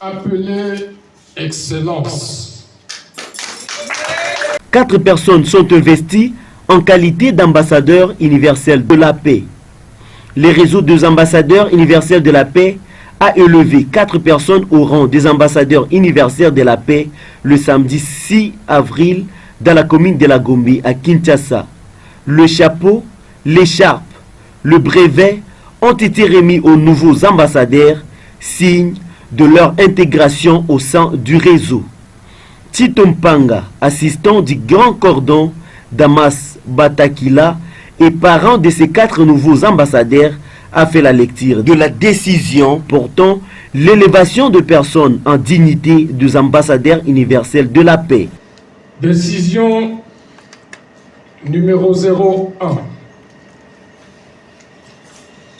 Appelé Excellence. 4 personnes sont investies en qualité d'ambassadeurs universels de la paix. Le réseau des ambassadeurs universels de la paix a élevé 4 personnes au rang des ambassadeurs universels de la paix le samedi 6 avril dans la commune de la Gombe à Kinshasa. Le chapeau, l'écharpe, le brevet ont été remis aux nouveaux ambassadeurs, signe de leur intégration au sein du réseau. Tito Mpanga, assistant du Grand Cordon, Damas Batakila et parent de ces 4 nouveaux ambassadeurs, a fait la lecture de la décision portant l'élévation de personnes en dignité des ambassadeurs universels de la paix. Décision numéro 01.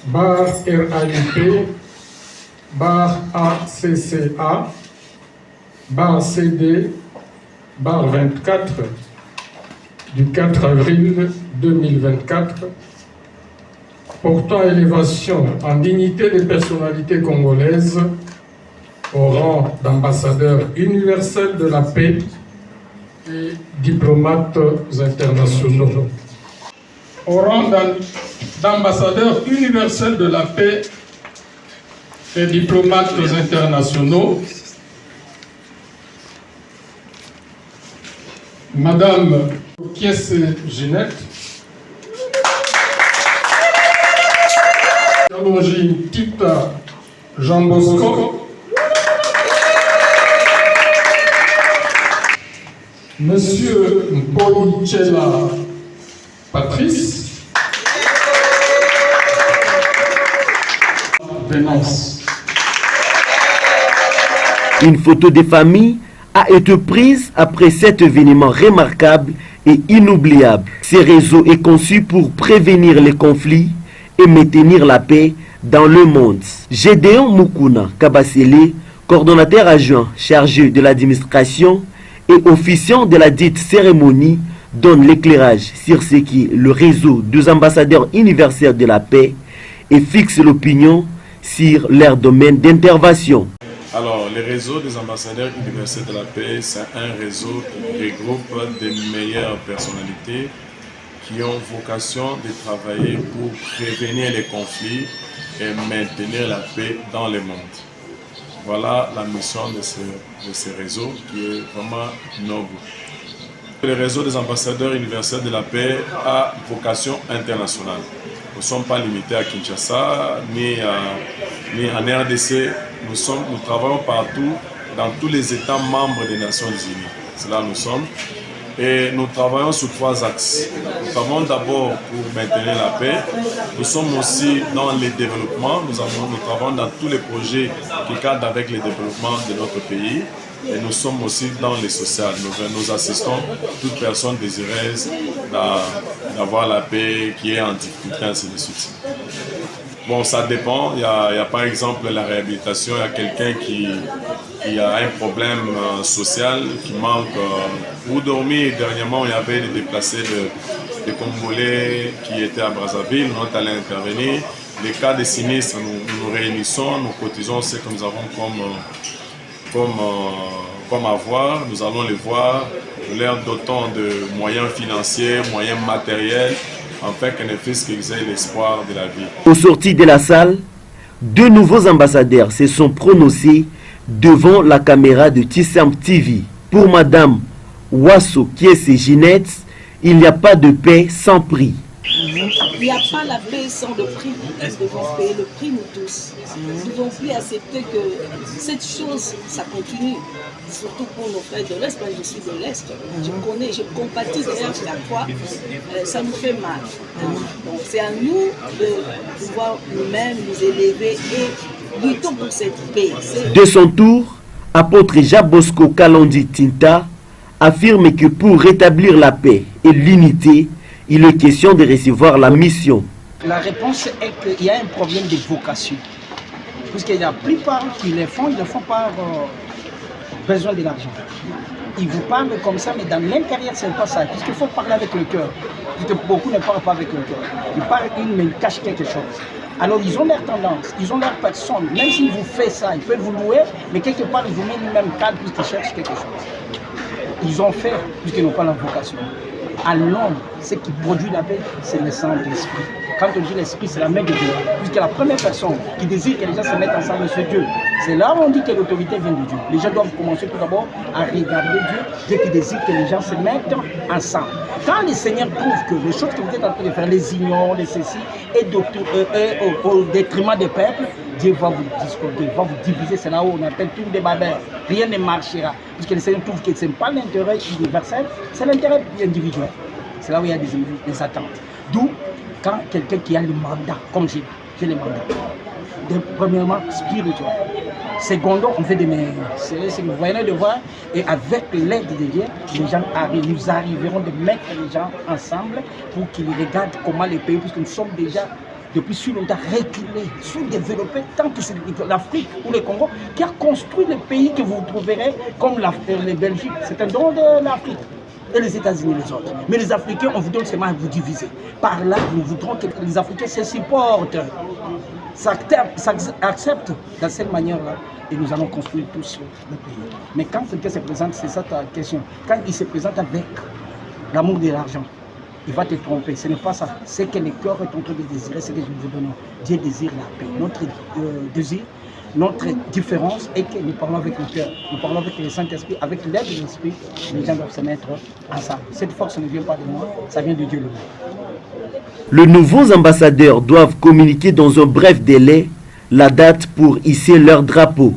Bar RAUP, bar ACCA, bar CD, bar 24, du 4 avril 2024, portant élévation en dignité des personnalités congolaises au rang d'ambassadeurs universels de la paix et diplomates internationaux. Au rang d'ambassadeurs universels de la paix et diplomates internationaux, Madame Kiese Ginette, Tita Jean Bosco, Monsieur Policella Patrice, Venance. Une photo des familles a été prise après cet événement remarquable et inoubliable. Ce réseau est conçu pour prévenir les conflits et maintenir la paix dans le monde. Gédéon Mukuna Kabasele, coordonnateur adjoint chargé de l'administration et officiant de la dite cérémonie, donne l'éclairage sur ce qui est le réseau des ambassadeurs universels de la paix et fixe l'opinion sur leur domaine d'intervention. Alors, le réseau des ambassadeurs universels de la paix, c'est un réseau qui regroupe des meilleures personnalités qui ont vocation de travailler pour prévenir les conflits et maintenir la paix dans le monde. Voilà la mission de ce réseau qui est vraiment noble. Le réseau des ambassadeurs universels de la paix a vocation internationale. Nous ne sommes pas limités à Kinshasa ni en RDC. Nous travaillons partout dans tous les États membres des Nations Unies. C'est là où nous sommes. Et nous travaillons sur 3 axes. Nous travaillons d'abord pour maintenir la paix. Nous sommes aussi dans le développement. Nous travaillons dans tous les projets qui cadrent avec le développement de notre pays. Et nous sommes aussi dans le social. Nous assistons toute personne désireuse d'avoir la paix, qui est en difficulté, ainsi de suite. Bon, ça dépend. Il y a par exemple la réhabilitation. Il y a quelqu'un qui a un problème social, qui manque pour dormir. Dernièrement, il y avait des déplacés de Congolais qui étaient à Brazzaville. Nous sommes allés intervenir. Les cas de sinistres, nous réunissons, nous cotisons ce que nous avons comme avoir. Nous allons les voir. Nous leur dotons de moyens financiers, moyens matériels, afin qu'un fils qu'ils aient l'espoir de la vie. Au sorti de la salle, 2 nouveaux ambassadeurs se sont prononcés devant la caméra de Tissam TV. Pour Madame Wasso Kiese Ginette, il n'y a pas de paix sans prix. Il n'y a pas la paix sans le prix. Nous devons payer le prix, nous tous. Nous ne devons plus accepter que cette chose, ça continue. Surtout pour nos frères de l'Est, parce que je suis de l'Est. Je connais, je compatis d'ailleurs chaque fois. Ça nous fait mal. Donc c'est à nous de pouvoir nous-mêmes nous élever et luttons pour cette paix. De son tour, apôtre Jabosco Kalandi Tinta affirme que pour rétablir la paix et l'unité, il est question de recevoir la mission. La réponse est qu'il y a un problème de vocation. Puisqu'il y a la plupart qui les font, ils le font par besoin de l'argent. Ils vous parlent comme ça, mais dans l'intérieur, ce n'est pas ça. Puisqu'il faut parler avec le cœur. Parce que beaucoup ne parlent pas avec le cœur. Ils parlent mais ils cachent quelque chose. Alors ils ont leur tendance, ils ont leur personne. Même s'ils vous font ça, ils peuvent vous louer, mais quelque part ils vous mettent le même cadre puisqu'ils cherchent quelque chose. Ils ont fait puisqu'ils n'ont pas la vocation. À l'homme, ce qui produit la paix, c'est le Saint-Esprit. Quand on dit l'Esprit, c'est la main de Dieu. Puisque la première personne qui désire que les gens se mettent ensemble, c'est Dieu. C'est là où on dit que l'autorité vient de Dieu. Les gens doivent commencer tout d'abord à regarder Dieu, Dieu qui désire que les gens se mettent ensemble. Quand les seigneurs trouvent que les choses que vous êtes en train de faire, les ignorants, les ceci, et au détriment des peuples, Dieu va vous discorder, va vous diviser. C'est là où on appelle tout des babères. Rien ne marchera. Puisque les seigneurs trouvent que ce n'est pas l'intérêt universel, c'est l'intérêt individuel. C'est là où il y a des attentes. D'où, quand quelqu'un qui a le mandat, comme j'ai le mandat, premièrement, spirituel. Secondo, on fait des meilleurs. C'est ce que vous voyez de voir. Et avec l'aide de Dieu, les gens arrivent, nous arriverons de mettre les gens ensemble pour qu'ils regardent comment les pays, puisque nous sommes déjà depuis si longtemps reculés, sous-développés, tant que c'est l'Afrique ou le Congo qui a construit le pays que vous trouverez comme les Belgiques. C'est un don de l'Afrique. Et les États-Unis, les autres. Mais les Africains, on vous donne seulement à vous diviser. Par là, nous voudrons que les Africains se supportent, s'acceptent de cette manière-là. Et nous allons construire tous le pays. Mais quand quelqu'un se présente, c'est ça ta question. Quand il se présente avec l'amour de l'argent, il va te tromper. Ce n'est pas ça. C'est que le cœur est en train de désirer ce que je vous donne. Dieu désire la paix. Notre désir, notre différence est que nous parlons avec le cœur, nous parlons avec le Saint-Esprit, avec l'aide de l'Esprit, les gens doivent se mettre ensemble. Cette force ne vient pas de moi, ça vient de Dieu lui-même. Les nouveaux ambassadeurs doivent communiquer dans un bref délai la date pour hisser leur drapeau.